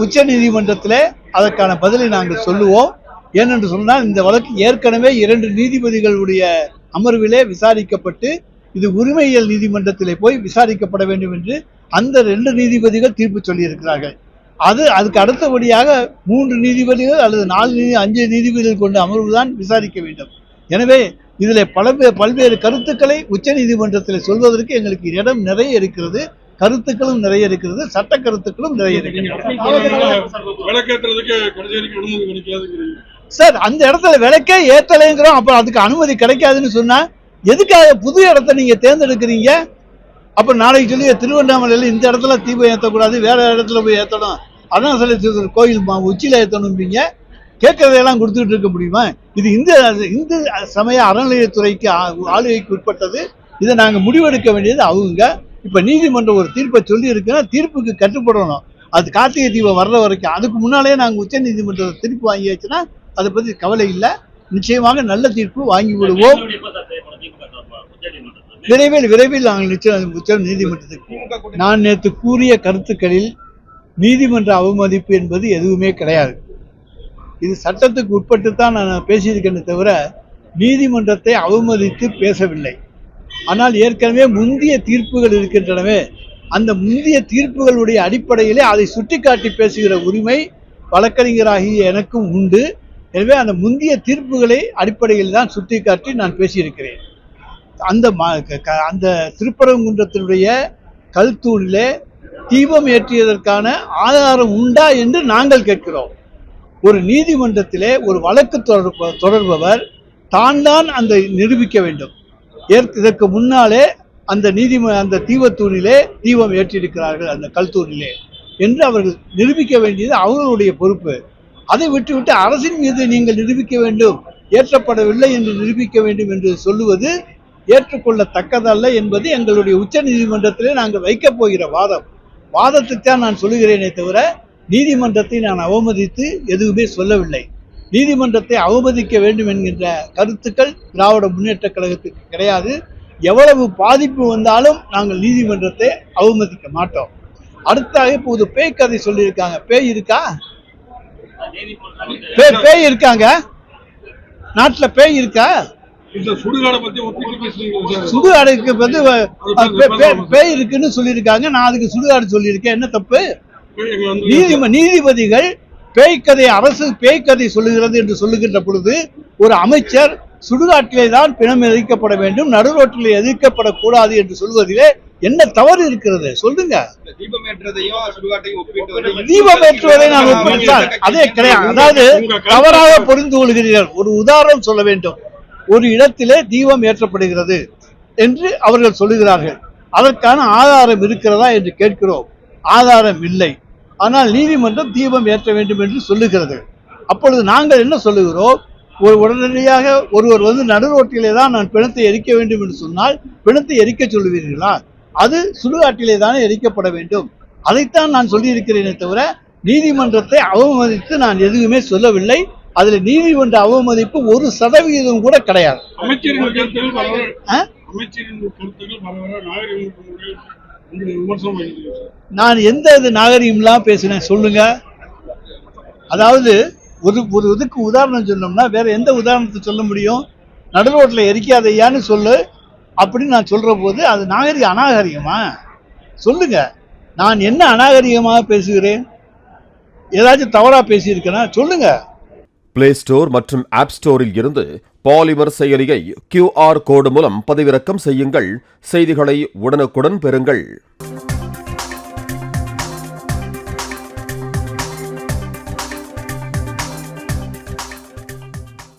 உச்ச நீதிமன்றத்திலே அதற்கான பதிலை நாங்கள் சொல்லுவோம். ஏனென்று சொன்னால் இந்த வழக்கு ஏற்கனவே 2 நீதிபதிகளுடைய அமர்விலே விசாரிக்கப்பட்டு இது உரிமையியல் நீதிமன்றத்திலே போய் விசாரிக்கப்பட வேண்டும் என்று அந்த 2 நீதிபதிகள் தீர்ப்பு சொல்லியிருக்கிறார்கள். அதுக்கு அடுத்தபடியாக 3 நீதிபதிகள் அல்லது 5 நீதிபதிகள் கொண்ட அமர்வு தான் விசாரிக்க வேண்டும். எனவே இதில் பல்வேறு கருத்துக்களை உச்ச நீதிமன்றத்தில் சொல்வதற்கு எங்களுக்கு இடம் நிறைய இருக்கிறது, கருத்துக்களும் நிறைய இருக்கிறது, சட்ட கருத்துக்களும் நிறைய இருக்கிறது. சார், அந்த இடத்துல விளக்கே ஏத்தலைங்கிறோம், அப்ப அதுக்கு அனுமதி கிடைக்காதுன்னு சொன்னா எதுக்காக புது இடத்த நீங்க தேர்ந்தெடுக்கிறீங்க? அப்ப நாளைக்கு சொல்லி திருவண்ணாமலையில இந்த இடத்துல தீபம் ஏற்றக்கூடாது, வேற இடத்துல போய் ஏற்றணும், அதான் சொல்லி கோயில் உச்சியில ஏற்றணும்பீங்க. கேட்கறதையெல்லாம் கொடுத்துட்டு இருக்க முடியுமா? இது இந்து சமய அறநிலையத்துறைக்கு ஆளுகைக்கு உட்பட்டது. இதை நாங்க முடிவெடுக்க வேண்டியது அவங்க. இப்ப நீதிமன்றம் ஒரு தீர்ப்பை சொல்லி இருக்குன்னா தீர்ப்புக்கு கட்டுப்படணும். அது கார்த்திகை தீபம் வர்ற வரைக்கும். அதுக்கு முன்னாலே நாங்க உச்ச நீதிமன்றத்தை திருப்பி வாங்கியாச்சுன்னா அதை பத்தி கவலை இல்லை. நிச்சயமாக நல்ல தீர்ப்பு வாங்கி விடுவோம். விரைவில் நாங்கள் நிச்சயம் உச்ச நீதிமன்றத்துக்கு. நான் நேற்று கூறிய கருத்துக்களில் நீதிமன்ற அவமதிப்பு என்பது எதுவுமே கிடையாது. இது சட்டத்துக்கு உட்பட்டு தான் நான் பேசியிருக்கேன்னு தவிர நீதிமன்றத்தை அவமதித்து பேசவில்லை. ஆனால் ஏற்கனவே முந்திய தீர்ப்புகள் இருக்கின்றனவே, அந்த முந்திய தீர்ப்புகளுடைய அடிப்படையிலே அதை சுட்டிக்காட்டி பேசுகிற உரிமை வழக்கறிஞராகிய எனக்கும் உண்டு. எனவே அந்த முந்திய தீர்ப்புகளை அடிப்படையில் தான் சுட்டிக்காட்டி நான் பேசியிருக்கிறேன். அந்த திருப்பரங்குன்றத்தினுடைய கல்தூணிலே தீபம் ஏற்றியதற்கான ஆதாரம் உண்டா என்று நாங்கள் கேட்கிறோம். ஒரு நீதிமன்றத்திலே ஒரு வழக்கு தொடர்பவர் தான் அந்த நிரூபிக்க வேண்டும். இதற்கு முன்னாலே அந்த தீபத்தூணிலே தீபம் ஏற்றிருக்கிறார்கள், அந்த கல்தூணிலே என்று அவர்கள் நிரூபிக்க வேண்டியது அவர்களுடைய பொறுப்பு. அதை விட்டுவிட்டு அரசின் மீது நீங்கள் நிரூபிக்க வேண்டும், ஏற்றப்படவில்லை என்று நிரூபிக்க வேண்டும் என்று சொல்லுவது ஏற்றுக்கொள்ளத்தக்கதல்ல என்பது எங்களுடைய உச்ச நீதிமன்றத்திலே நாங்கள் வைக்கப் போகிற வாதத்தைத்தான் நான் சொல்லுகிறேனே தவிர நீதிமன்றத்தை நான் அவமதித்து எதுவுமே சொல்லவில்லை. நீதிமன்றத்தை அவமதிக்க வேண்டும் என்கின்ற கருத்துக்கள் திராவிட முன்னேற்ற கழகத்துக்கு கிடையாது. எவ்வளவு பாதிப்பு வந்தாலும் நாங்கள் நீதிமன்றத்தை அவமதிக்க மாட்டோம். அடுத்தாக இப்போது பேய் கதை சொல்லியிருக்காங்க. பேய் இருக்கா? பேய் இருக்காங்க நாட்டுல? பேய் இருக்கா? சுடுகாடுக்கு வந்து பேய் இருக்குன்னு சொல்லியிருக்காங்க. நான் அதுக்கு சுடுகாடு சொல்லியிருக்கேன், என்ன தப்பு? நீதிபதிகள் பேய்க்கதை, அரசு பேய்க்கதை சொல்லுகிறது என்று சொல்லுகின்ற பொழுது ஒரு அமைச்சர் சுடுகாட்டிலே தான் பிணம் எதிர்க்கப்பட வேண்டும், நடுரோட்டிலே எதிர்க்கப்படக்கூடாது என்று சொல்வதிலே என்ன தவறு இருக்கிறது சொல்லுங்க. தீபம் ஏற்றுவதை நான் ஒப்பிட்டால் அதே கிடையாது. அதாவது தவறாக புரிந்து கொள்கிறீர்கள். ஒரு உதாரணம் சொல்ல வேண்டும். ஒரு இடத்திலே தீபம் ஏற்றப்படுகிறது என்று அவர்கள் சொல்லுகிறார்கள். அதற்கான ஆதாரம் இருக்கிறதா என்று கேட்கிறோம். ஆதாரம் இல்லை. ஆனால் நீதிமன்றம் தீபம் ஏற்ற வேண்டும் என்று சொல்லுகிறது. அப்பொழுது நாங்கள் என்ன சொல்லுகிறோம்? உடனடியாக ஒருவர் வந்து நடுரோட்டிலே தான் நான் பிணத்தை எரிக்க வேண்டும் என்று சொன்னால் பிணத்தை எரிக்க சொல்லுவீர்களா? அது சுடுகாட்டிலே தானே எரிக்கப்பட வேண்டும். அதைத்தான் நான் சொல்லியிருக்கிறேனே தவிர நீதிமன்றத்தை அவமதித்து நான் எதுவுமே சொல்லவில்லை. அதுல நீதிமன்ற அவமதிப்பு 1% கூட கிடையாது. நான் எந்த நாகரிகம்லாம் பேசினேன் சொல்லுங்க. அதாவது ஒரு இதுக்கு உதாரணம் சொன்னோம்னா வேற எந்த உதாரணத்தை சொல்ல முடியும்? நடுரோட்டில் எரிக்காதையான்னு சொல்லு அப்படின்னு நான் சொல்ற போது அது அநாகரிகமா? சொல்லுங்க. நான் என்ன அநாகரிகமாக பேசுகிறேன்? ஏதாச்சும் தவறா பேசியிருக்கேனா சொல்லுங்க. பிளே ஸ்டோர் மற்றும் ஆப் ஸ்டோரில் இருந்து பாலிமர் செயலியை QR கோடு மூலம் பதிவிறக்கம் செய்யுங்கள். செய்திகளை உடனுக்குடன் பெறுங்கள்.